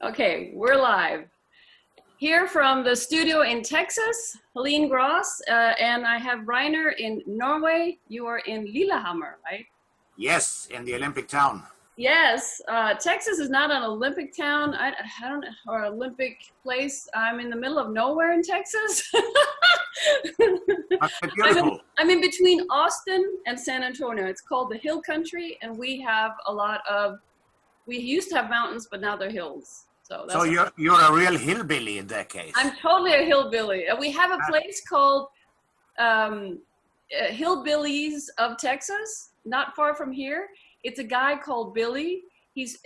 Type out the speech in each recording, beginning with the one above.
Okay, we're live. Here from the studio in Texas, Helene Gross, and I have Rainer in Norway. You are in Lillehammer, right? Yes, in the Olympic town. Yes, Texas is not an Olympic town, I don't know, or Olympic place. I'm in the middle of nowhere in Texas. That's beautiful. I'm in between Austin and San Antonio. It's called the Hill Country, and we have a lot of, we used to have mountains, but now they're hills. So you're a real hillbilly in that case. I'm totally a hillbilly. We have a place called Hillbillies of Texas, not far from here. It's a guy called Billy. His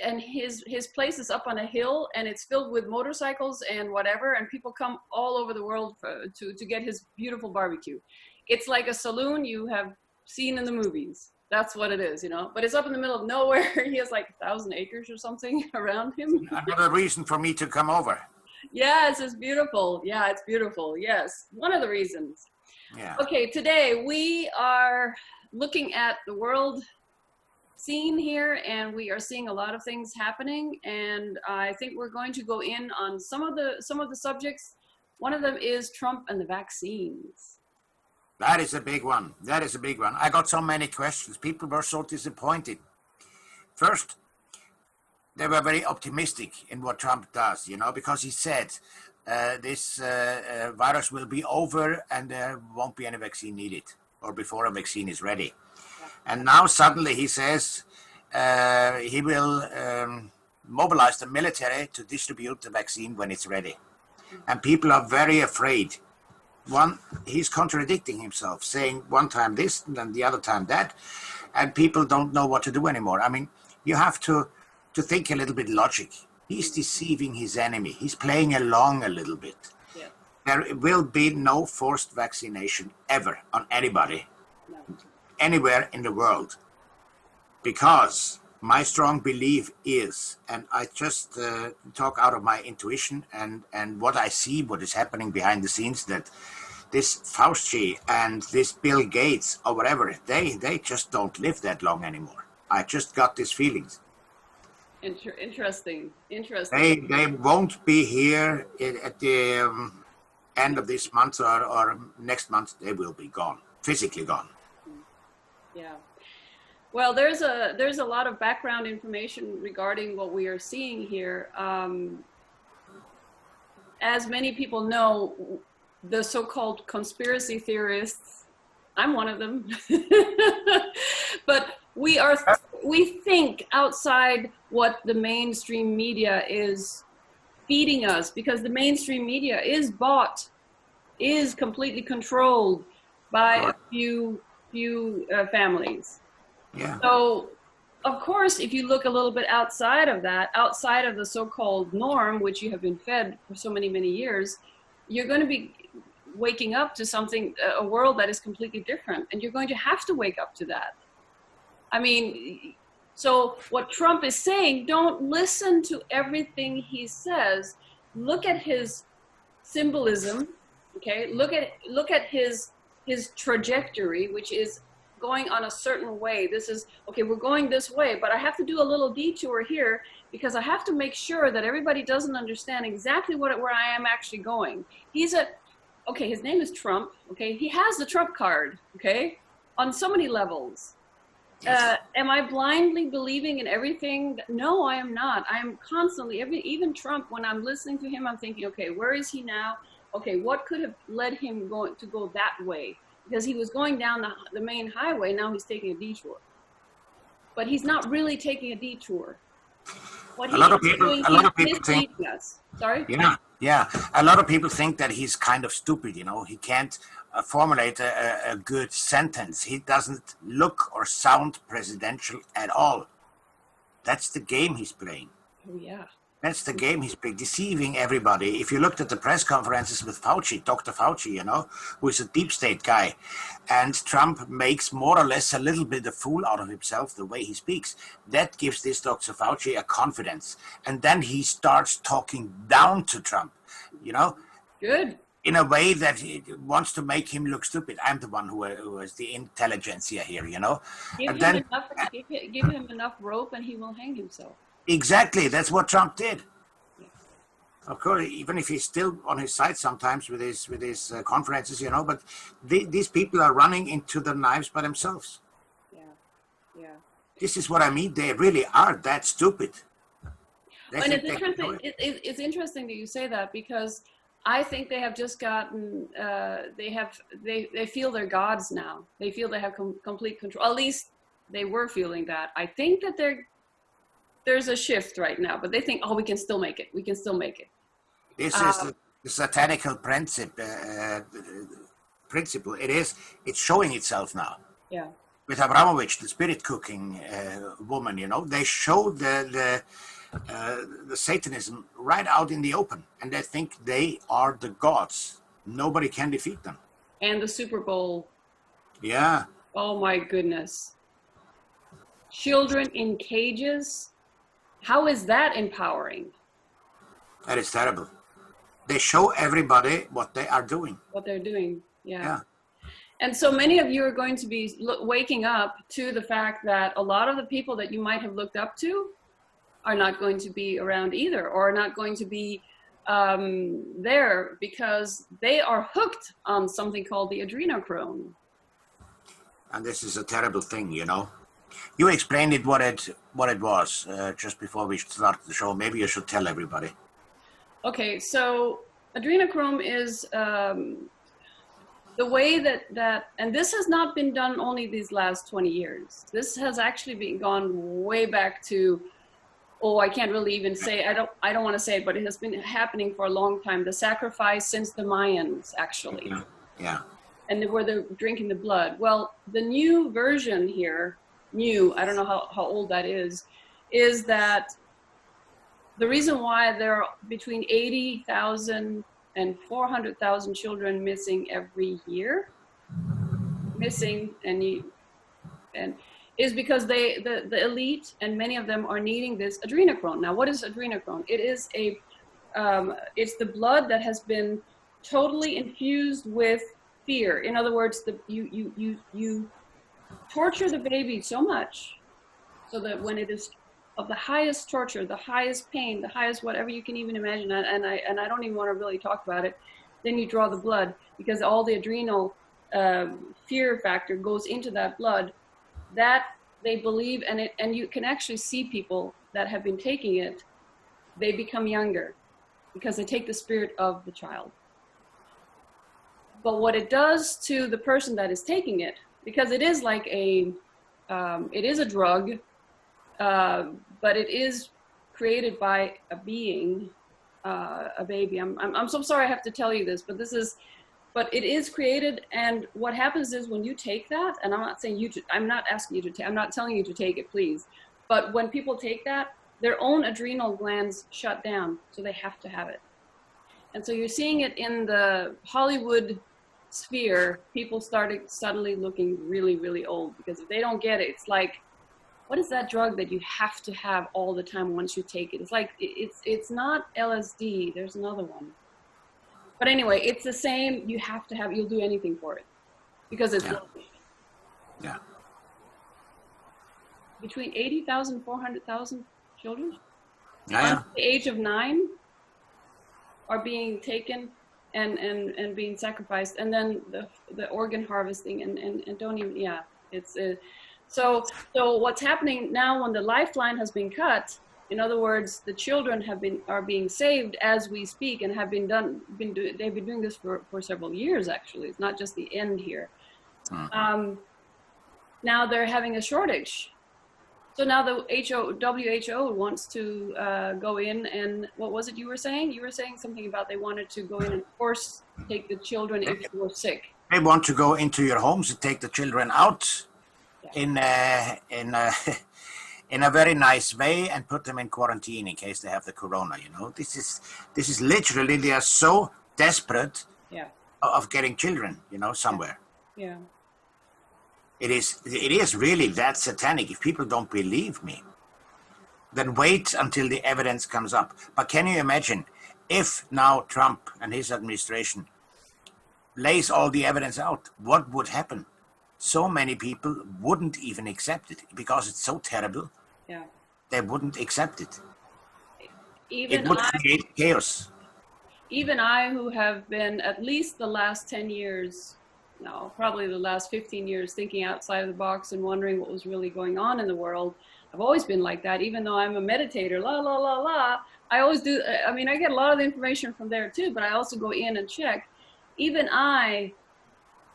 place is up on a hill, and it's filled with motorcycles and whatever, and people come all over the world to get his beautiful barbecue. It's like a saloon you have seen in the movies. That's what it is, you know. But it's up in the middle of nowhere. He has like 1,000 acres or something around him. Another reason for me to come over. Yes, it's beautiful. Yeah, it's beautiful. Yes, one of the reasons. Yeah. Okay, today we are looking at the world scene here, and we are seeing a lot of things happening. And I think we're going to go in on some of the subjects. One of them is Trump and the vaccines. That is a big one. That is a big one. I got so many questions. People were so disappointed. First, they were very optimistic in what Trump does, you know, because he said this virus will be over and there won't be any vaccine needed, or before a vaccine is ready. And now suddenly he says he will mobilize the military to distribute the vaccine when it's ready. And people are very afraid. One, he's contradicting himself, saying one time this and then the other time that, and people don't know what to do anymore. I mean, you have to think a little bit logic. He's deceiving his enemy. He's playing along a little bit. Yeah. There will be no forced vaccination ever on anybody, anywhere in the world, because my strong belief is, and I just talk out of my intuition and what I see, what is happening behind the scenes, that this Fauci and this Bill Gates or whatever, they just don't live that long anymore. I just got these feelings. Interesting. They won't be here at the end of this month or next month. They will be gone, physically gone. Yeah. Well, there's a lot of background information regarding what we are seeing here. As many people know, the so-called conspiracy theorists, I'm one of them, but we think outside what the mainstream media is feeding us, because the mainstream media is completely controlled by a few families. Yeah. So, of course, if you look a little bit outside of that, outside of the so-called norm, which you have been fed for so many, many years, you're going to be waking up to something, a world that is completely different. And you're going to have to wake up to that. I mean, so what Trump is saying, don't listen to everything he says. Look at his symbolism, okay? Look at his trajectory, which is going on a certain way. This is, okay, we're going this way, but I have to do a little detour here because I have to make sure that everybody doesn't understand exactly where I am actually going. Okay, his name is Trump, okay? He has the Trump card, okay? On so many levels. Am I blindly believing in everything? No, I am not. I am constantly, even Trump, when I'm listening to him, I'm thinking, okay, where is he now? Okay, what could have led him to go that way? Because he was going down the main highway, now he's taking a detour. But he's not really taking a detour. A lot of people think. Sorry? Yeah. A lot of people think that he's kind of stupid, you know. He can't formulate a good sentence. He doesn't look or sound presidential at all. That's the game he's playing. Oh, yeah. That's the game he's playing, deceiving everybody. If you looked at the press conferences with Fauci, Dr. Fauci, you know, who is a deep state guy, and Trump makes more or less a little bit of fool out of himself the way he speaks, that gives this Dr. Fauci a confidence. And then he starts talking down to Trump, you know? Good. In a way that he wants to make him look stupid. I'm the one who is the intelligentsia here, you know? Give him enough rope and he will hang himself. Exactly, that's what Trump did. Yeah. Of course, even if he's still on his side sometimes with his conferences, but these people are running into the knives by themselves. Yeah, yeah. This is what I mean. They really are that stupid. And it's interesting. It's interesting that you say that, because I think they have just gotten. They feel they're gods now. They feel they have complete control. At least they were feeling that. I think that there's a shift right now, but they think, oh, we can still make it. We can still make it. This is the satanical principle. It's showing itself now. Yeah. With Abramovich, the spirit cooking woman, they show the Satanism right out in the open, and they think they are the gods. Nobody can defeat them. And the Super Bowl. Yeah. Oh my goodness. Children in cages. How is that empowering? That is terrible. They show everybody what they are doing. What they're doing, yeah. And so many of you are going to be waking up to the fact that a lot of the people that you might have looked up to are not going to be around either, or are not going to be there, because they are hooked on something called the adrenochrome. And this is a terrible thing, You explained it what it was just before we started the show. Maybe you should tell everybody. Okay, so adrenochrome is the way that, and this has not been done only these last 20 years. This has actually gone way back to, I can't really even say, I don't want to say it, but it has been happening for a long time. The sacrifice since the Mayans, actually. Yeah. And where they're drinking the blood. Well, the new version here, I don't know how old that is that the reason why there are between 80,000 and 400,000 children missing every year, and is because the elite, and many of them are needing this adrenochrome. Now, what is adrenochrome? It is it's the blood that has been totally infused with fear. In other words, you torture the baby so much so that when it is of the highest torture, the highest pain, the highest whatever you can even imagine, and I don't even want to really talk about it, then you draw the blood, because all the adrenal fear factor goes into that blood, that they believe, and you can actually see people that have been taking it, they become younger because they take the spirit of the child. But what it does to the person that is taking it, because it is like it is a drug, but it is created by a being, a baby. I'm so sorry I have to tell you this, but it is created, and what happens is when you take that, and I'm not saying I'm not asking you to take, I'm not telling you to take it, please, but when people take that, their own adrenal glands shut down, so they have to have it. And so you're seeing it in the Hollywood sphere, people started suddenly looking really, really old, because if they don't get it, it's like, what is that drug that you have to have all the time once you take it? It's like, it's not LSD, there's another one. But anyway, it's the same, you have to have, you'll do anything for it, because it's Yeah. Between 80,000, 400,000 children under the age of 9 are being taken and being sacrificed, and then the organ harvesting and don't even, it's so what's happening now when the lifeline has been cut, in other words, the children are being saved as we speak, and they've been doing this for several years, actually. It's not just the end here. Now they're having a shortage. So now the WHO wants to go in, and what was it you were saying? You were saying something about they wanted to go in and force take the children if they were sick. They want to go into your homes and take the children out in a very nice way and put them in quarantine in case they have the corona. This is literally, they are so desperate of getting children, somewhere. Yeah. It is really that satanic. If people don't believe me, then wait until the evidence comes up. But can you imagine if now Trump and his administration lays all the evidence out, what would happen? So many people wouldn't even accept it because it's so terrible. Yeah. They wouldn't accept it. It even would I, create chaos. even I, who have been at least the last 10 years, no, probably the last 15 years, thinking outside of the box and wondering what was really going on in the world. I've always been like that, even though I'm a meditator, la, la, la, la. I always do. I mean, I get a lot of the information from there too, but I also go in and check. Even I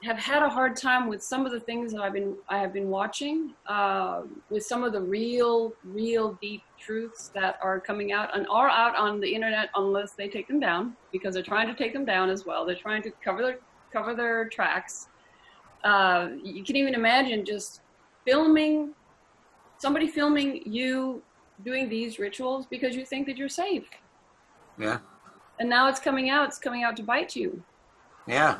have had a hard time with some of the things that I have been watching, with some of the real deep truths that are coming out and are out on the internet, unless they take them down, because they're trying to take them down as well. They're trying to cover their tracks. You can even imagine just somebody filming you doing these rituals because you think that you're safe. Yeah. And now it's coming out. It's coming out to bite you. Yeah.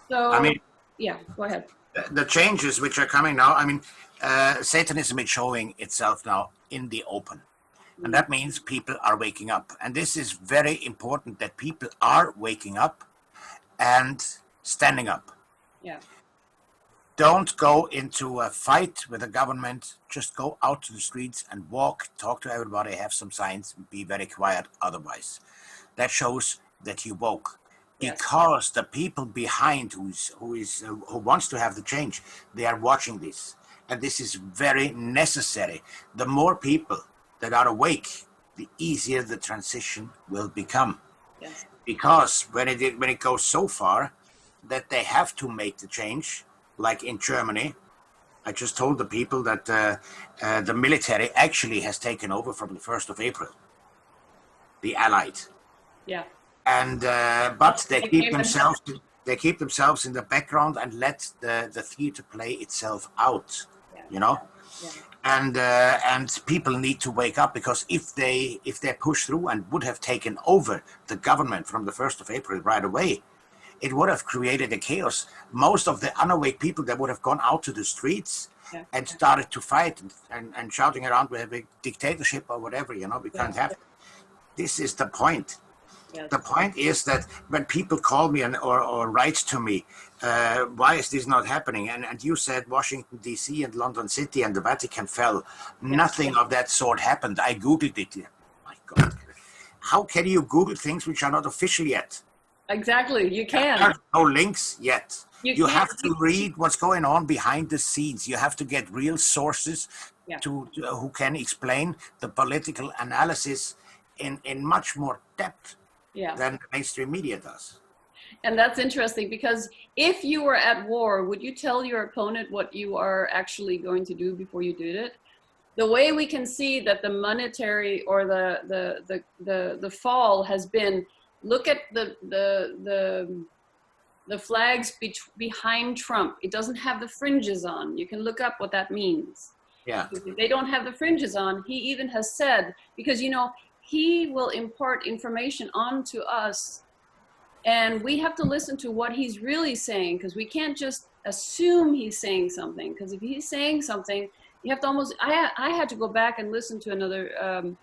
So, I mean, yeah, go ahead. the changes which are coming now, I mean, Satanism is showing itself now in the open. And that means people are waking up. And this is very important, that people are waking up and standing up. Yeah. Don't go into a fight with the government. Just go out to the streets and walk, talk to everybody, have some signs, be very quiet otherwise. That shows that you woke. Yes. Because the people behind who wants to have the change, they are watching this. And this is very necessary. The more people that are awake, the easier the transition will become. Yes. Because when it goes so far that they have to make the change, like in Germany, I just told the people that the military actually has taken over from the 1st of April, the Allied. Yeah. And but they keep themselves in the background and let the theater play itself out. Yeah. You know. Yeah. And people need to wake up, because if they push through and would have taken over the government from the 1st of April right away, it would have created a chaos. Most of the unawake people, that would have gone out to the streets and started to fight and shouting around, we have a dictatorship or whatever, you know, we can't have it. This is the point. Yes. The point is that when people call me or write to me, why is this not happening? And you said Washington, D.C. and London City and the Vatican fell. Nothing of that sort happened. I Googled it. My God. How can you Google things which are not official yet? Exactly. You can. There are no links yet. You have to read what's going on behind the scenes. You have to get real sources who can explain the political analysis in much more depth than the mainstream media does. And that's interesting, because if you were at war, would you tell your opponent what you are actually going to do before you did it? The way we can see that the monetary or the fall has been, look at the flags behind Trump. It doesn't have the fringes on. You can look up what that means. Yeah. If they don't have the fringes on, he even has said, because, you know, he will impart information onto us, and we have to listen to what he's really saying, because we can't just assume he's saying something, because if he's saying something, you have to almost, I had to go back and listen to another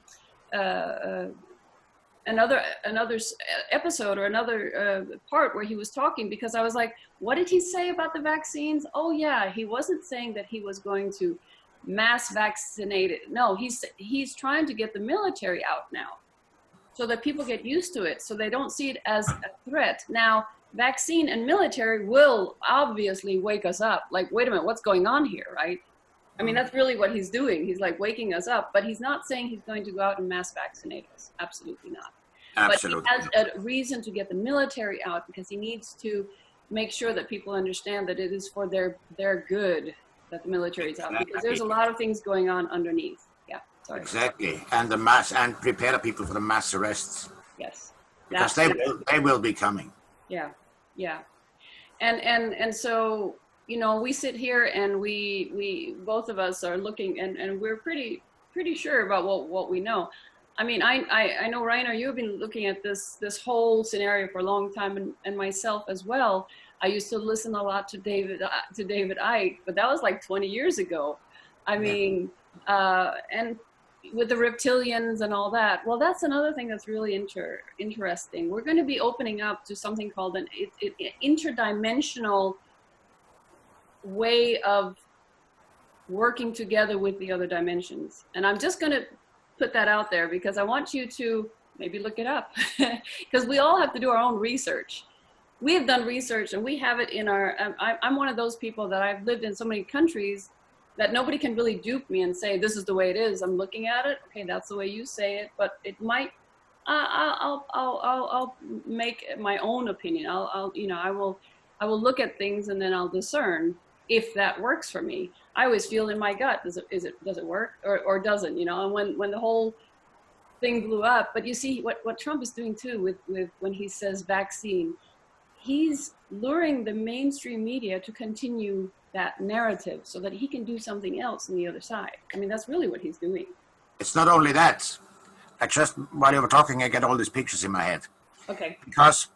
episode or another part where he was talking, because I was like, what did he say about the vaccines? Oh yeah, he wasn't saying that he was going to mass vaccinated. No, he's trying to get the military out now, so that people get used to it, so they don't see it as a threat. Now, vaccine and military will obviously wake us up. Like, wait a minute, what's going on here, right? I mean, that's really what he's doing. He's like waking us up, but he's not saying he's going to go out and mass vaccinate us. Absolutely not. Absolutely. But he has a reason to get the military out, because he needs to make sure that people understand that it is for their good that the military is out, because there's a lot of things going on underneath. Yeah, sorry. Exactly, and prepare the people for the mass arrests. Yes, because they will be coming. Yeah, yeah, and so, you know, we sit here and we both of us are looking, and we're pretty sure about what we know. I mean, I know, Rainer, you've been looking at this whole scenario for a long time, and myself as well. I used to listen a lot to David Icke, but that was like 20 years ago. I mean, and with the reptilians and all that. Well, that's another thing that's really interesting. We're going to be opening up to something called an interdimensional way of working together with the other dimensions. And I'm just going to put that out there because I want you to maybe look it up because we all have to do our own research. We have done research and we have it in our, I'm one of those people that I've lived in so many countries that nobody can really dupe me and say, this is the way it is. I'm looking at it. Okay, that's the way you say it, but it might, I'll make my own opinion. I will look at things and then I'll discern if that works for me. I always feel in my gut, does it work or doesn't, and when the whole thing blew up, but you see what Trump is doing too with when he says vaccine, he's luring the mainstream media to continue that narrative so that he can do something else on the other side. I mean, that's really what he's doing. It's not only that. I just, while you were talking, I get all these pictures in my head. Okay. Because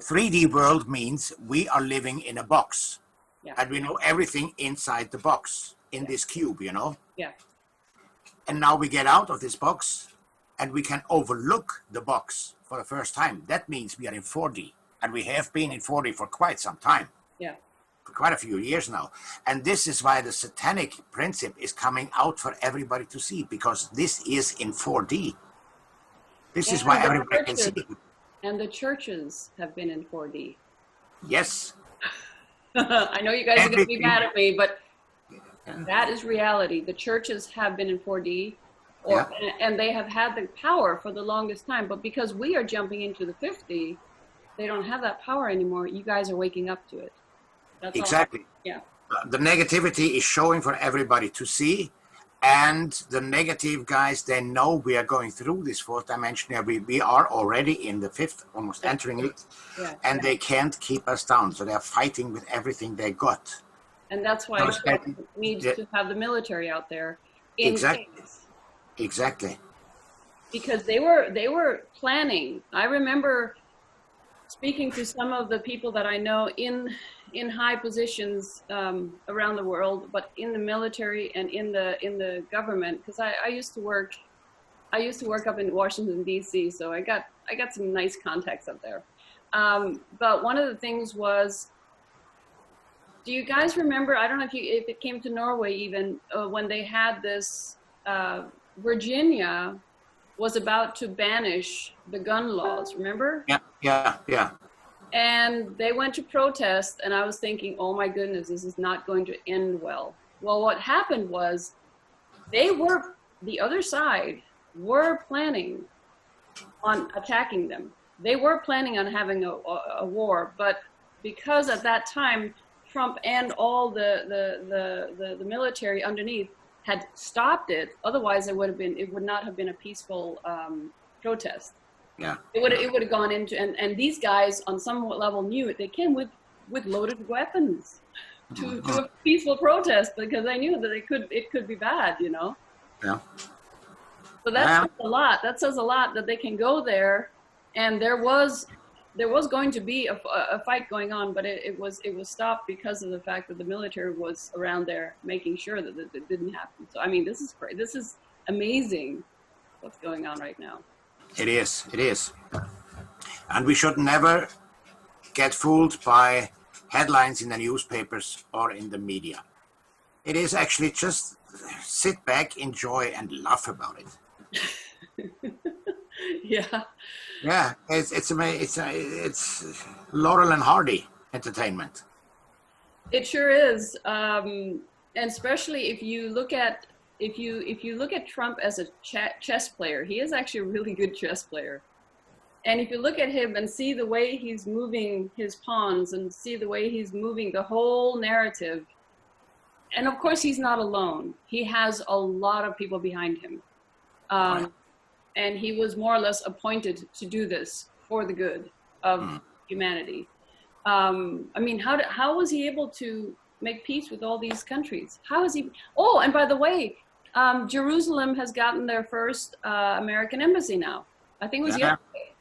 3D world means we are living in a box. Yeah. And we know everything inside the box, in this cube, Yeah. And now we get out of this box and we can overlook the box for the first time. That means we are in 4D. And we have been in 4D for quite some time. Yeah. For quite a few years now. And this is why the satanic principle is coming out for everybody to see, because this is in 4D. This is why everybody can see it. And the churches have been in 4D. Yes. I know you guys are going to be mad at me, but that is reality. The churches have been in 4D, and they have had the power for the longest time. But because we are jumping into the 5D, they don't have that power anymore. You guys are waking up to it. That's exactly. Yeah. The negativity is showing for everybody to see. And the negative guys, they know we are going through this fourth dimension. We are already in the fifth, almost entering it. Yeah. And they can't keep us down. So they're fighting with everything they got. And that's why Trump needs to have the military out there. Exactly. Because they were planning. I remember speaking to some of the people that I know in high positions around the world, but in the military and in the government, because I used to work up in Washington D.C., so I got some nice contacts up there. But one of the things was, do you guys remember? I don't know if it came to Norway even when they had this. Virginia was about to banish the gun laws. Remember? Yeah. And they went to protest, and I was thinking, oh my goodness, this is not going to end well. Well, what happened was the other side were planning on attacking them. They were planning on having a war, but because at that time, Trump and all the military underneath had stopped it, otherwise it would not have been a peaceful protest. Yeah. It would have gone into, and these guys on some level knew it. They came with loaded weapons to a peaceful protest because they knew that it could be bad, Yeah. So that says a lot. That says a lot that they can go there, and there was going to be a fight going on, but it was stopped because of the fact that the military was around there making sure that it didn't happen. So I mean, this is great. This is amazing what's going on right now. It is. And we should never get fooled by headlines in the newspapers or in the media. It is actually just sit back, enjoy, and laugh about it. Yeah. Yeah, it's Laurel and Hardy entertainment. It sure is, and especially if you look at Trump as a chess player, he is actually a really good chess player. And if you look at him and see the way he's moving his pawns and see the way he's moving the whole narrative, and of course he's not alone. He has a lot of people behind him. And he was more or less appointed to do this for the good of humanity. I mean, how was he able to make peace with all these countries? How is he? Oh, and by the way, Jerusalem has gotten their first American embassy now. I think it was yesterday.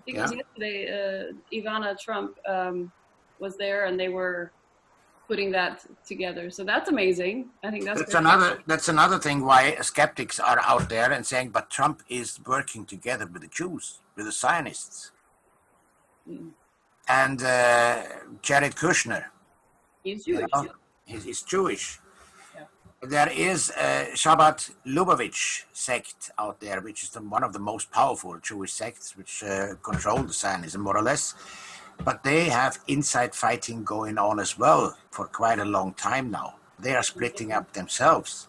It was yesterday. Ivana Trump was there, and they were putting that together. So that's amazing. I think that's another thing why skeptics are out there and saying, but Trump is working together with the Jews, with the Zionists. And Jared Kushner. He's Jewish. He's Jewish. Yeah. There is a Shabbat Lubavitch sect out there, which is one of the most powerful Jewish sects, which control the Zionism more or less. But they have inside fighting going on as well for quite a long time now. They are splitting up themselves.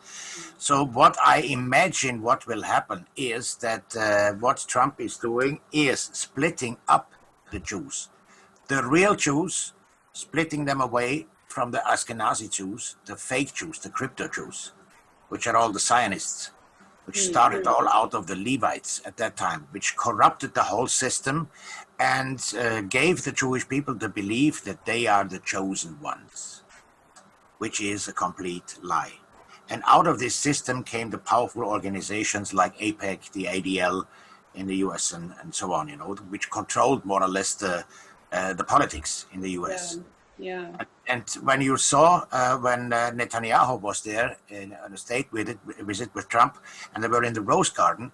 So what I imagine what will happen is that what Trump is doing is splitting up the Jews. The real Jews, splitting them away from the Ashkenazi Jews, the fake Jews, the crypto Jews, which are all the Zionists, which started all out of the Levites at that time, which corrupted the whole system and gave the Jewish people the belief that they are the chosen ones, which is a complete lie. And out of this system came the powerful organizations like AIPAC, the ADL in the US and so on, which controlled more or less the politics in the US. Yeah. And when you saw when Netanyahu was there on a state visit with Trump, and they were in the Rose Garden,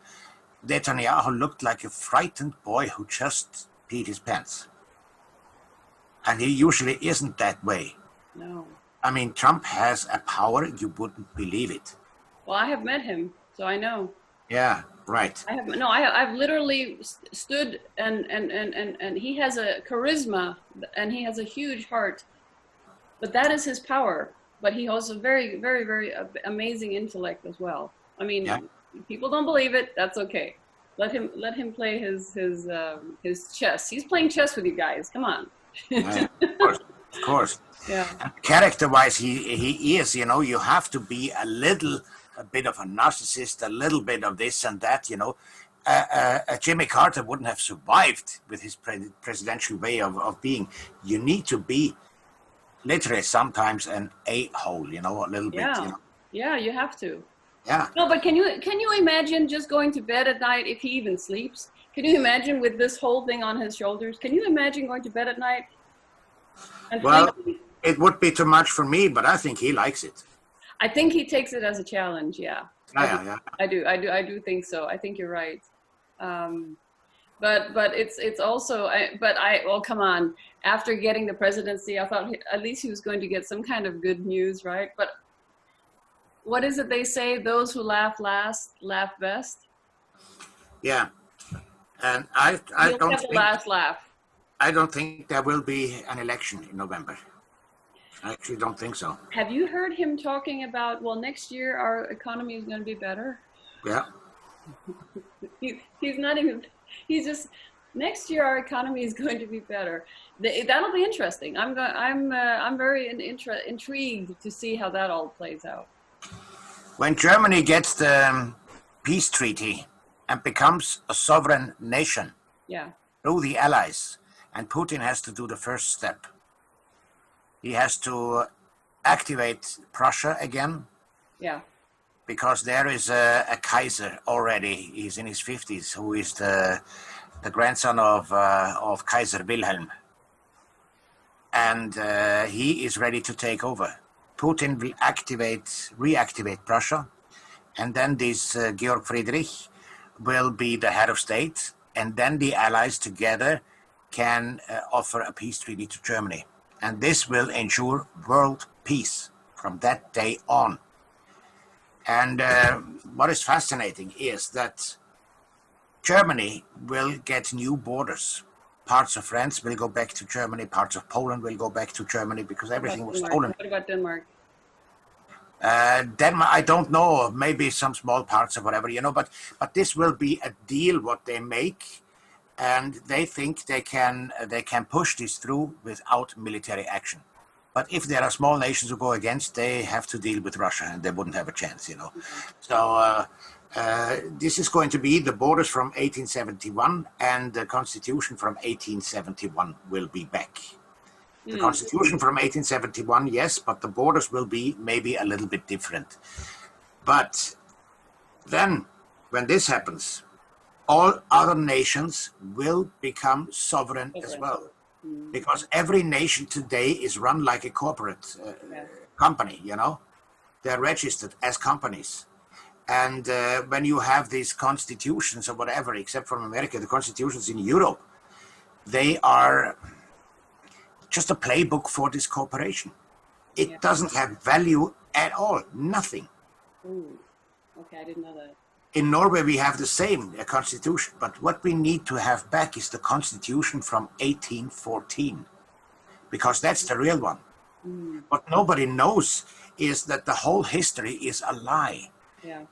Netanyahu looked like a frightened boy who just peed his pants. And he usually isn't that way. No. I mean, Trump has a power, you wouldn't believe it. Well, I have met him, so I know. Yeah, right. I've literally stood and he has a charisma and he has a huge heart, but that is his power. But he has a very, very, very amazing intellect as well. I mean, people don't believe it. That's okay. Let him play his chess. He's playing chess with you guys. Come on. Yeah, of course. Yeah. Character-wise, he is. You have to be a bit of a narcissist, a little bit of this and that. Jimmy Carter wouldn't have survived with his presidential way of being. You need to be literally sometimes an a-hole, a little bit. Yeah, you have to. Yeah. No, but can you imagine just going to bed at night if he even sleeps? Can you imagine with this whole thing on his shoulders? Can you imagine going to bed at night? Well, it would be too much for me, but I think he likes it. I think he takes it as a challenge. Yeah. Yeah. I do think so. I think you're right. But it's also, well, come on. After getting the presidency, I thought at least he was going to get some kind of good news, right? But what is it they say? Those who laugh last laugh best. Yeah, and I don't have the last laugh. I don't think there will be an election in November. I actually don't think so. Have you heard him talking about, well, next year our economy is going to be better? Yeah. He's not even, he's just, next year our economy is going to be better. That'll be interesting. I'm very intrigued to see how that all plays out. When Germany gets the peace treaty and becomes a sovereign nation through the Allies, and Putin has to do the first step. He has to activate Prussia again. Yeah. Because there is a Kaiser already. He's in his 50s, who is the grandson of Kaiser Wilhelm. And he is ready to take over. Putin will reactivate Prussia. And then this Georg Friedrich will be the head of state. And then the Allies together can offer a peace treaty to Germany. And this will ensure world peace from that day on. And what is fascinating is that Germany will get new borders. Parts of France will go back to Germany. Parts of Poland will go back to Germany because everything was stolen. What about Denmark? Denmark, I don't know. Maybe some small parts or whatever, But this will be a deal what they make, and they think they can push this through without military action. But if there are small nations who go against, they have to deal with Russia, and they wouldn't have a chance, So this is going to be the borders from 1871, and the constitution from 1871 will be back. The constitution from 1871, yes, but the borders will be maybe a little bit different. But then, when this happens, all other nations will become sovereign as well. Because every nation today is run like a corporate company, They're registered as companies. And when you have these constitutions or whatever, except from America, the constitutions in Europe, they are just a playbook for this corporation. It doesn't have value at all. Nothing. Ooh. Okay, I didn't know that. In Norway, we have the same constitution, but what we need to have back is the constitution from 1814, because that's the real one. What nobody knows is that the whole history is a lie. Yeah.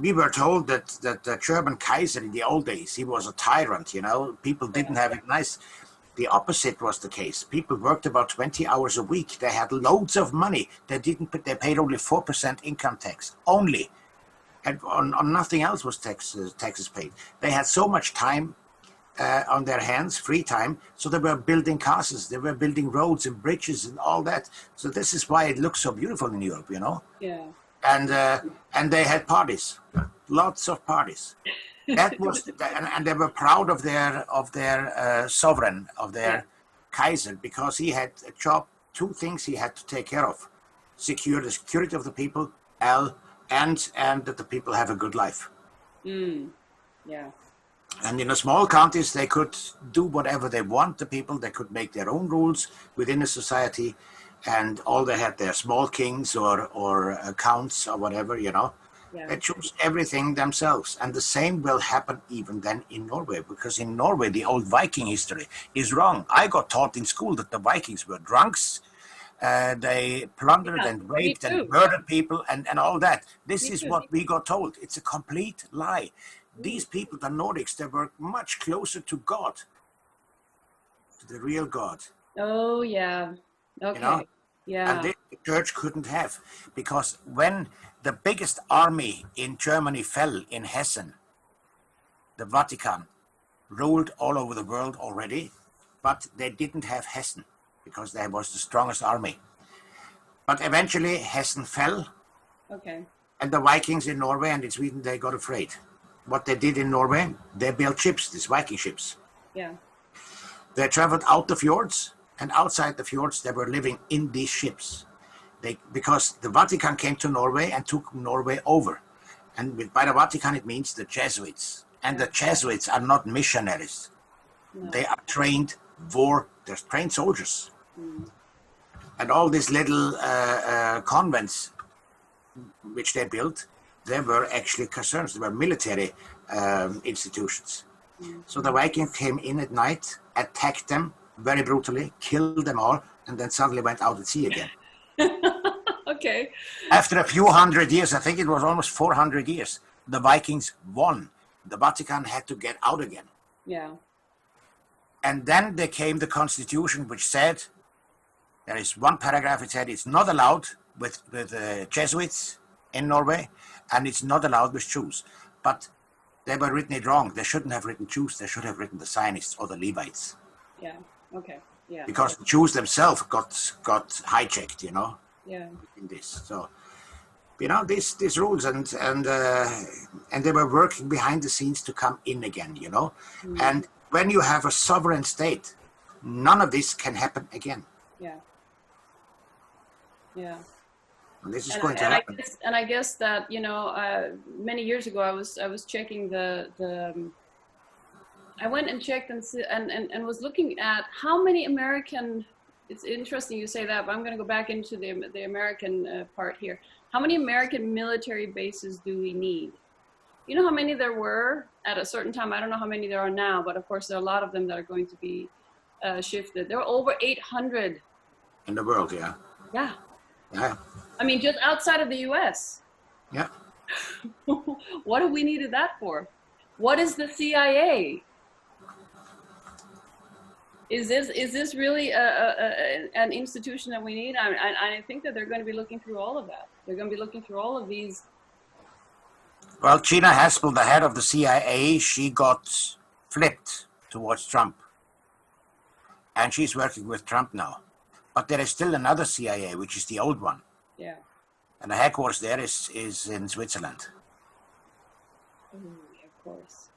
We were told that the German Kaiser in the old days, he was a tyrant, you know, people didn't have it nice. The opposite was the case. People worked about 20 hours a week. They had loads of money. They paid only 4% income tax, only. And on nothing else was taxes paid. They had so much time on their hands, free time, so they were building castles, they were building roads and bridges and all that. So this is why it looks so beautiful in Europe, you know. Yeah. And they had parties, lots of parties. That was, and they were proud of their sovereign, of their Kaiser, because he had a job, two things he had to take care of: secure the security of the people, and that the people have a good life. Yeah. And in the small countries, they could do whatever they want. The people, they could make their own rules within a society, and all they had their small kings or counts or whatever, you know. Yeah. They choose everything themselves. And the same will happen even then in Norway, because in Norway, the old Viking history is wrong. I got taught in school that the Vikings were drunks. They plundered and raped and murdered people and all that. This is what we got told. It's a complete lie. These people, the Nordics, they were much closer to God, to the real God. Oh, yeah. Okay. You know? Yeah. And this the church couldn't have, because when the biggest army in Germany fell in Hessen, the Vatican ruled all over the world already, but they didn't have Hessen because they was the strongest army. But eventually Hessen fell. Okay. And the Vikings in Norway and in Sweden, they got afraid. What they did in Norway, they built ships, these Viking ships. Yeah. They traveled out the fjords, and outside the fjords, they were living in these ships. Because the Vatican came to Norway and took Norway over. And by the Vatican, it means the Jesuits. And the Jesuits are not missionaries. No. They are trained they're trained soldiers. And all these little convents which they built, they were actually casernes, they were military institutions. So the Vikings came in at night, attacked them very brutally, killed them all, and then suddenly went out at sea again. Okay. After a few hundred years, I think it was almost 400 years, the Vikings won. The Vatican had to get out again. Yeah. And then there came the constitution, which said, there is one paragraph, it said it's not allowed with Jesuits in Norway, and it's not allowed with Jews. But they were written it wrong. They shouldn't have written Jews. They should have written the Zionists or the Levites. Yeah. Okay. Yeah. Because the Jews themselves got hijacked, you know. Yeah. In this, so you know these rules and they were working behind the scenes to come in again, you know. And when you have a sovereign state, none of this can happen again. Yeah. Yeah. And this is going to happen. I guess that, you know, many years ago I was checking I went and checked and was looking at how many American. It's interesting you say that, but I'm going to go back into the American part here. How many American military bases do we need? You know how many there were at a certain time? I don't know how many there are now, but of course there are a lot of them that are going to be shifted. There are over 800. In the world, yeah. Yeah. Yeah. I mean, just outside of the U.S. Yeah. What have we needed that for? What is the CIA? Is this really an institution that we need? I think that they're going to be looking through all of that. They're going to be looking through all of these. Well, Gina Haspel, the head of the CIA, she got flipped towards Trump. And she's working with Trump now. But there is still another CIA, which is the old one. Yeah. And the headquarters there is in Switzerland. Of course.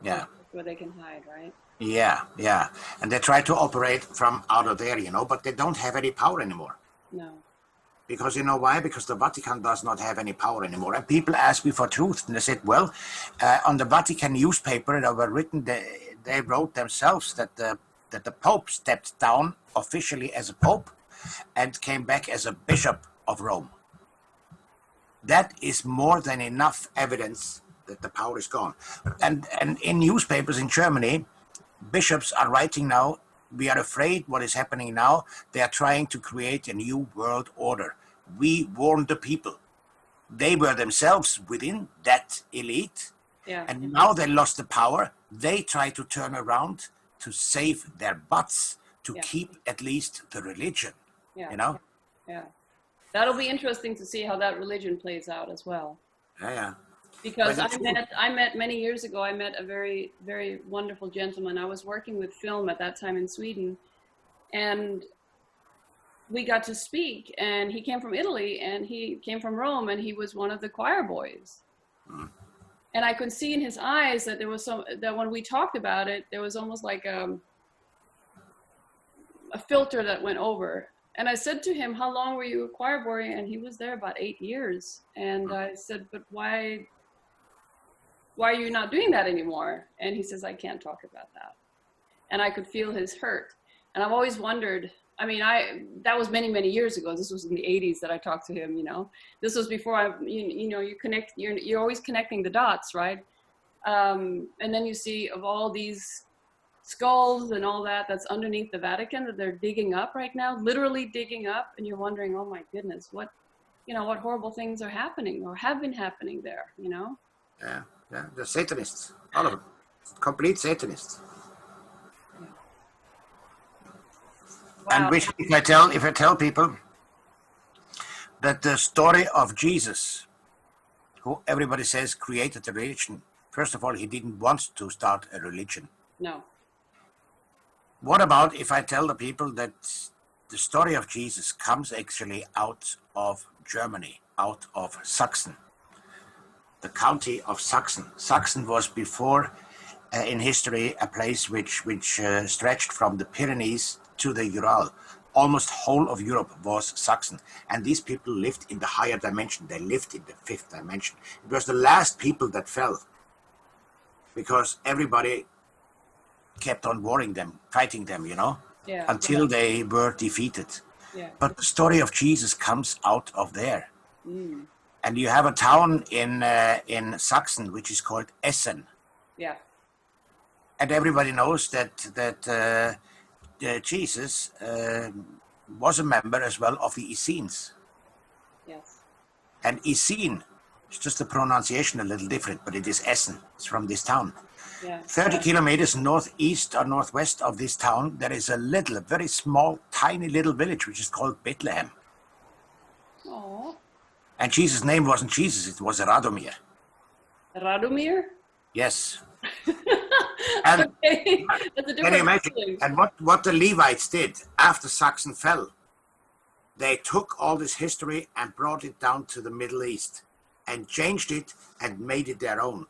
Yeah. That's where they can hide, right? Yeah, yeah. And they try to operate from out of there, you know, but they don't have any power anymore. No. Because you know why? Because the Vatican does not have any power anymore. And people ask me for truth. And they said, well, on the Vatican newspaper that were written, they wrote themselves that the Pope stepped down officially as a Pope and came back as a Bishop of Rome. That is more than enough evidence that the power is gone. And in newspapers in Germany, bishops are writing now, we are afraid what is happening now. They are trying to create a new world order. We warn the people. They were themselves within that elite, and now they lost the power. They try to turn around to save their butts, to keep at least the religion, you know? Yeah. That'll be interesting to see how that religion plays out as well. Yeah. Because I met many years ago, I met a very, very wonderful gentleman. I was working with film at that time in Sweden, and we got to speak, and he came from Italy, and he came from Rome, and he was one of the choir boys. And I could see in his eyes that there was that when we talked about it, there was almost like a filter that went over. And I said to him, how long were you a choir boy? And he was there about 8 years. And I said, but why are you not doing that anymore? And he says, I can't talk about that. And I could feel his hurt. And I've always wondered, I mean, that was many, many years ago. This was in the 80s that I talked to him, you know. This was before you're always connecting the dots, right? And then you see of all these skulls and all that's underneath the Vatican that they're digging up right now, literally digging up, and you're wondering, oh my goodness, what horrible things are happening or have been happening there, you know? Yeah, the Satanists, all of them, complete Satanists. Wow. And which, if I tell people that the story of Jesus, who everybody says created a religion, first of all, he didn't want to start a religion. No. What about if I tell the people that the story of Jesus comes actually out of Germany, out of Sachsen, the county of Sachsen. Sachsen was before in history a place which stretched from the Pyrenees to the Ural. Almost whole of Europe was Saxon, and these people lived in the higher dimension. They lived in the fifth dimension. It was the last people that fell, because everybody kept on warring them, fighting them, you know, until they were defeated. Yeah. But the story of Jesus comes out of there. And you have a town in Saxon which is called Essen. Yeah. And everybody knows that Jesus was a member as well of the Essenes. Yes. And Essene, it's just the pronunciation a little different, but it is Essen. It's from this town. Yeah. 30 kilometers northeast or northwest of this town, there is a very small, tiny little village which is called Bethlehem. Oh. And Jesus' name wasn't Jesus, it was Radomir. Radomir? Yes. And okay. That's a different can you imagine? Thing. And what the Levites did after Saxon fell, they took all this history and brought it down to the Middle East and changed it and made it their own.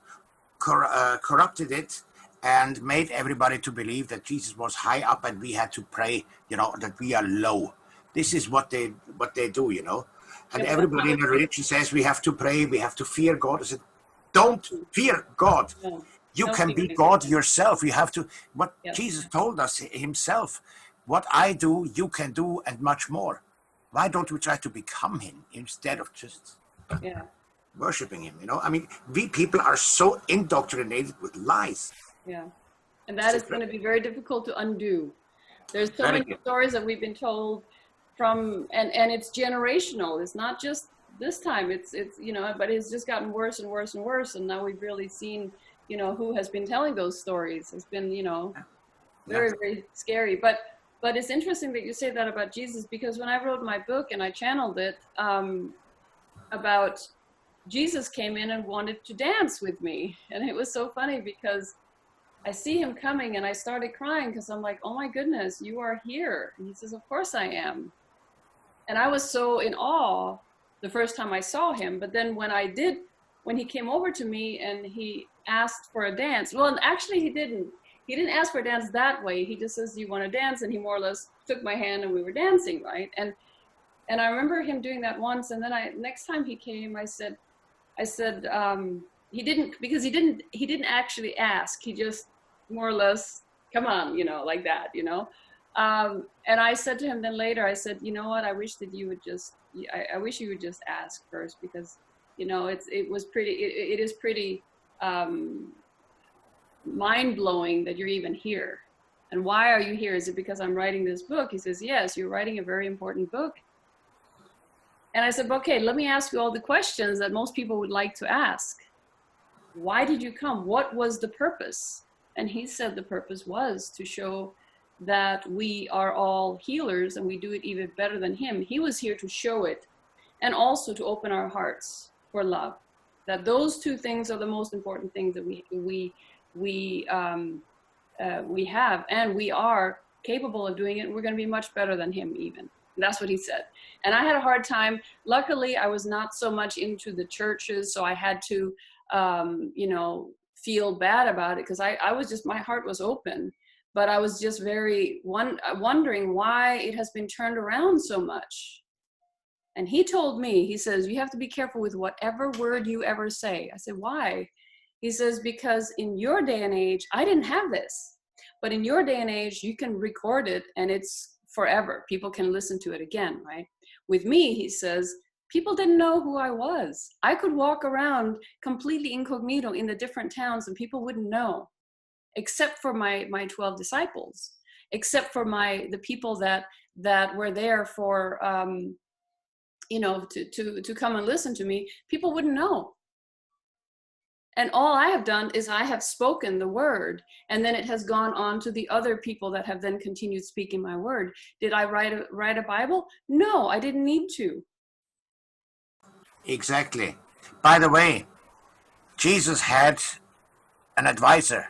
Corrupted it and made everybody to believe that Jesus was high up and we had to pray, you know, that we are low. This is what they do, you know. And everybody in the religion says we have to pray, we have to fear God. I said, don't fear God. No. You can be God yourself. You have to, Jesus told us himself, what I do, you can do, and much more. Why don't we try to become him instead of just worshiping him, you know? I mean, we people are so indoctrinated with lies. Yeah. And that is going to be very difficult to undo. There's so many stories that we've been told from, and it's generational. It's not just this time. It's you know, but it's just gotten worse and worse and worse. And now we've really seen, you know, who has been telling those stories. It's been, you know, very, very scary. But it's interesting that you say that about Jesus, because when I wrote my book and I channeled it about Jesus came in and wanted to dance with me. And it was so funny because I see him coming and I started crying because I'm like, oh my goodness, you are here. And he says, of course I am. And I was so in awe the first time I saw him. But then when he came over to me and he asked for a dance, well, actually he didn't ask for a dance that way. He just says, do you want to dance? And he more or less took my hand and we were dancing, right? And I remember him doing that once. And then next time he came, I said, he didn't actually ask. He just more or less, come on, you know, like that, you know? And I said to him then later, I said, you know what? I wish you would just ask first, because You know, it is pretty mind-blowing that you're even here. And why are you here? Is it because I'm writing this book? He says, yes, you're writing a very important book. And I said, okay, let me ask you all the questions that most people would like to ask. Why did you come? What was the purpose? And he said the purpose was to show that we are all healers and we do it even better than him. He was here to show it, and also to open our hearts for love. That those two things are the most important things that we have, and we are capable of doing it. We're going to be much better than him even. That's what he said. And I had a hard time. Luckily, I was not so much into the churches, so I had to, you know, feel bad about it, because I was just, my heart was open, but I was just very wondering why it has been turned around so much. And he told me, he says, you have to be careful with whatever word you ever say. I said, why? He says, because in your day and age, I didn't have this, but in your day and age, you can record it and it's forever. People can listen to it again, right? With me, he says, people didn't know who I was. I could walk around completely incognito in the different towns and people wouldn't know, except for my 12 disciples, except for the people that were there for, you know, to come and listen to me. People wouldn't know. And all I have done is I have spoken the word, and then it has gone on to the other people that have then continued speaking my word. Did I write a Bible? No, I didn't need to. Exactly. By the way, Jesus had an advisor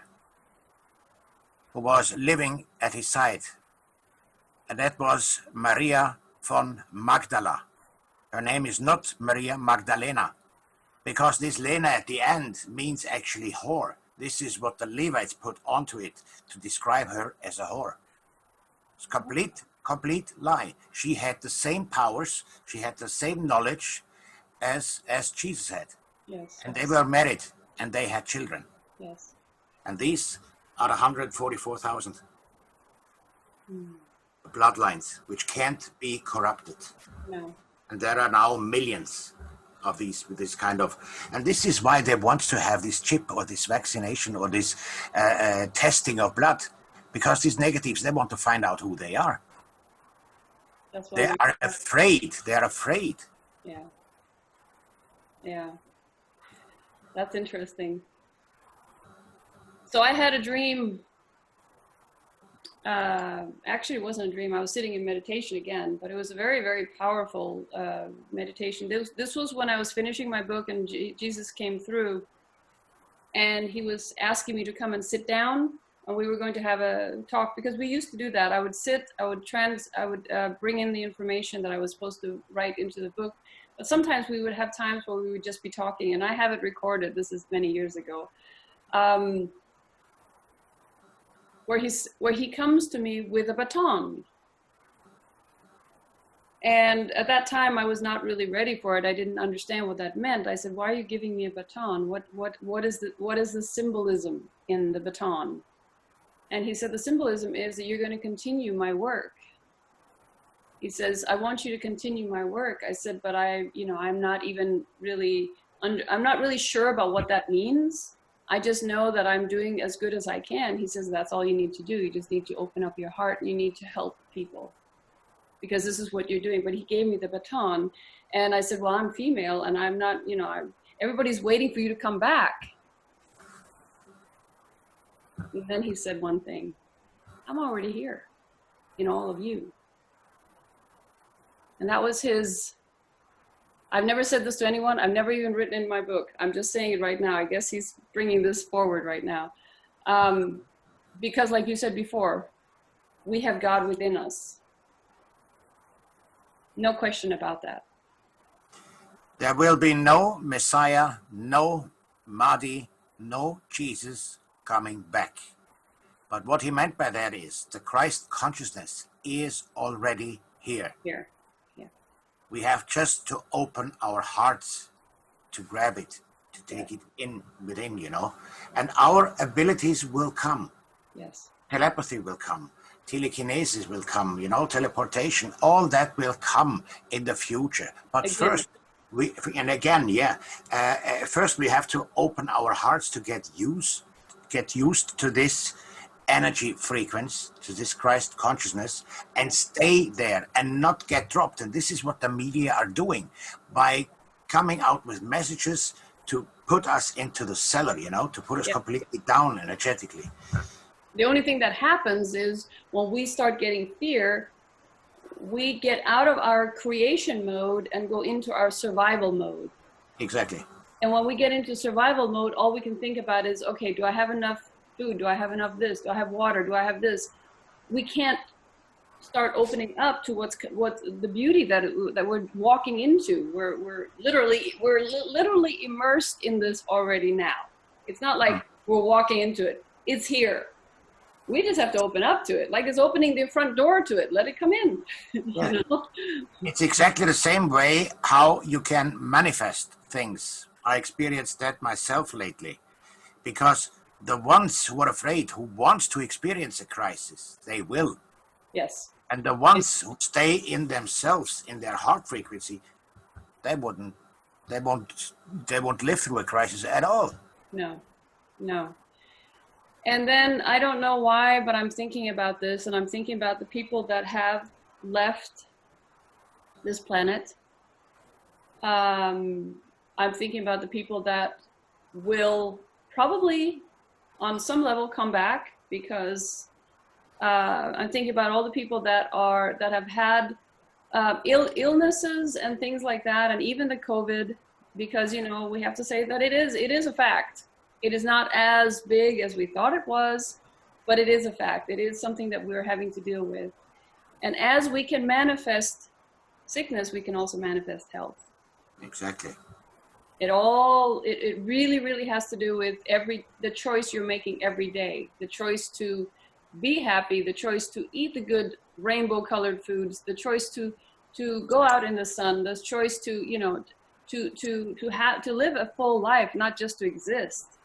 who was living at his side, and that was Maria von Magdala. Her name is not Maria Magdalena, because this Lena at the end means actually whore. This is what the Levites put onto it to describe her as a whore. It's complete lie. She had the same powers, she had the same knowledge as Jesus had. Yes. And they were married and they had children. Yes. And these are 144,000 bloodlines which can't be corrupted. No. And there are now millions of these with this kind of, and this is why they want to have this chip or this vaccination or this testing of blood, because these negatives, they want to find out who they are. That's why they are afraid. They are afraid. Yeah. Yeah. That's interesting. So I had a dream. Actually, it wasn't a dream. I was sitting in meditation again, but it was a very, very powerful meditation. This was when I was finishing my book, and Jesus came through, and he was asking me to come and sit down, and we were going to have a talk, because we used to do that. I would sit, I would bring in the information that I was supposed to write into the book, but sometimes we would have times where we would just be talking, and I have it recorded. This is many years ago. Where he comes to me with a baton. And at that time, I was not really ready for it. I didn't understand what that meant. I said, why are you giving me a baton? What is the symbolism in the baton? And he said, the symbolism is that you're going to continue my work. He says, I want you to continue my work. I said, but I'm not really sure about what that means. I just know that I'm doing as good as I can. He says, that's all you need to do. You just need to open up your heart and you need to help people, because this is what you're doing. But he gave me the baton, and I said, well, I'm female and I'm not, everybody's waiting for you to come back. And then he said one thing, I'm already here in all of you. And that was his. I've never said this to anyone. I've never even written in my book. I'm just saying it right now. I guess he's bringing this forward right now. Because like you said before, we have God within us. No question about that. There will be no Messiah, no Mahdi, no Jesus coming back. But what he meant by that is the Christ consciousness is already here. Here. We have just to open our hearts to grab it, to take it in within, and our abilities will come. Yes. Telepathy will come. Telekinesis will come, teleportation, all that will come in the future. But Again. first, And again, first we have to open our hearts to get used to this energy frequency, to this Christ consciousness, and stay there and not get dropped. And this is what the media are doing by coming out with messages to put us into the cellar, to put us completely down energetically. The only thing that happens is when we start getting fear, we get out of our creation mode and go into our survival mode. Exactly. And when we get into survival mode, all we can think about is, okay, do I have enough food? Do I have enough this? Do I have water? Do I have this? We can't start opening up to what's the beauty that we're walking into. We're literally immersed in this already now. It's not like we're walking into it. It's here. We just have to open up to it, like it's opening the front door to it. Let it come in. Yeah. It's exactly the same way how you can manifest things. I experienced that myself lately, because the ones who are afraid, who wants to experience a crisis, they will. Yes. And the ones who stay in themselves, in their heart frequency, they won't live through a crisis at all. No. And then I don't know why, but I'm thinking about this, and I'm thinking about the people that have left this planet. I'm thinking about the people that will probably on some level come back, because I'm thinking about all the people that have had illnesses and things like that, and even the COVID, because we have to say that it is a fact. It is not as big as we thought it was, but it is a fact. It is something that we're having to deal with. And as we can manifest sickness, we can also manifest health. Exactly. It really, really has to do with the choice you're making every day, the choice to be happy, the choice to eat the good rainbow colored foods, the choice to go out in the sun, the choice to live a full life, not just to exist.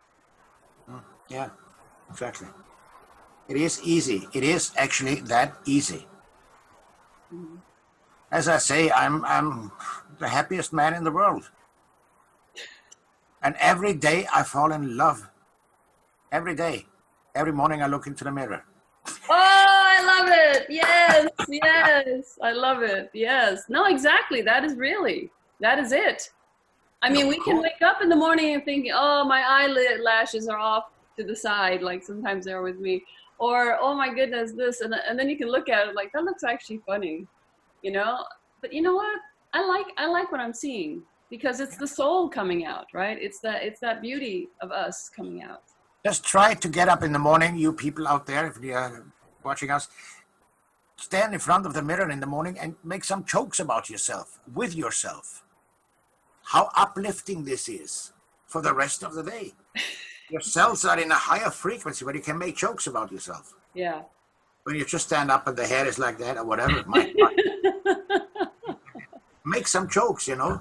Yeah, exactly. It is easy. It is actually that easy. Mm-hmm. As I say, I'm the happiest man in the world. And every day I fall in love. Every day. Every morning I look into the mirror. Oh, I love it. Yes, yes. I love it. Yes. No, exactly. That is it. I mean, we can wake up in the morning and think, oh, my eyelashes are off to the side, like sometimes they're with me, or oh my goodness, this, and then you can look at it like, that looks actually funny, but you know what, I like what I'm seeing, because it's the soul coming out, right? It's that beauty of us coming out. Just try to get up in the morning, you people out there, if you're watching us, stand in front of the mirror in the morning and make some jokes about yourself, with yourself. How uplifting this is for the rest of the day. Your cells are in a higher frequency where you can make jokes about yourself. Yeah. When you just stand up and the hair is like that or whatever. Make some jokes, Yeah.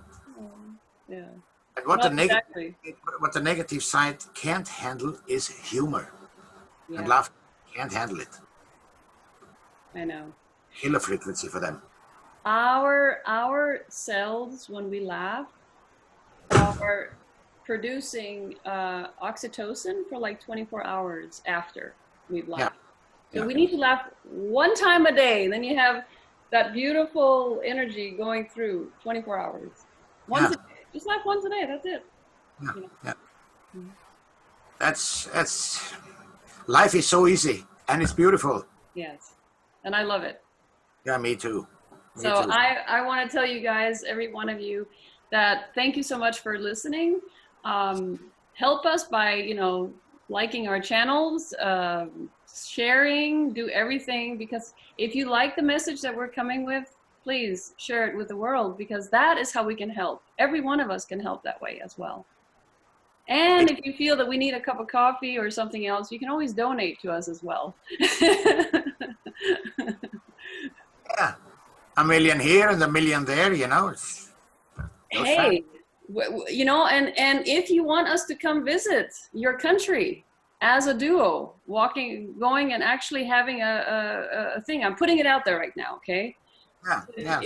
And what the negative side can't handle is humor. Yeah. And laughter can't handle it. I know. Killer frequency for them. Our cells, when we laugh, are producing oxytocin for like 24 hours after we've laughed. Yeah. So we need to laugh one time a day, and then you have that beautiful energy going through 24 hours. Once a day. Just laugh once a day, that's it. Yeah. Mm-hmm. That's life is so easy, and it's beautiful. Yes, and I love it. Yeah, me too. So I want to tell you guys, every one of you, that thank you so much for listening. Help us by, liking our channels, sharing, do everything, because if you like the message that we're coming with, please share it with the world, because that is how we can help. Every one of us can help that way as well. And if you feel that we need a cup of coffee or something else, you can always donate to us as well. Yeah, $1 million here and $1 million there, Hey, and if you want us to come visit your country as a duo, going and actually having a thing, I'm putting it out there right now, okay? Yeah.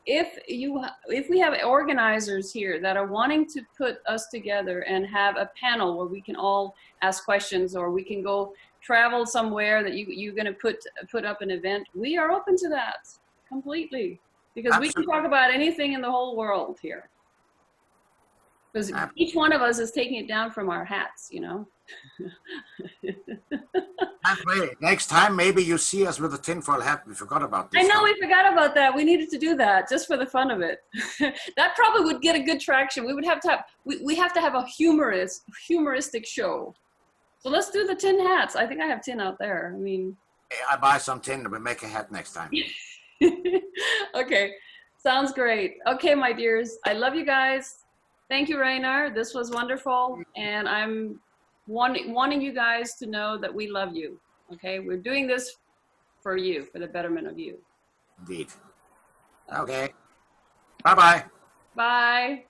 if we have organizers here that are wanting to put us together and have a panel where we can all ask questions, or we can go travel somewhere that you're going to put up an event, we are open to that completely, because Absolutely. we can talk about anything in the whole world here. Because each one of us is taking it down from our hats, you know. Next time, maybe you see us with a tinfoil hat. We forgot about this. I know, we forgot about that. We needed to do that just for the fun of it. That probably would get a good traction. We would have to have, we have to have a humoristic show. So let's do the tin hats. I think I have tin out there. I mean, I buy some tin and we make a hat next time. Okay, sounds great. Okay, my dears, I love you guys. Thank you, Rainer. This was wonderful, and I'm wanting you guys to know that we love you. Okay, we're doing this for you, for the betterment of you. Indeed. Okay. Bye-bye. Bye.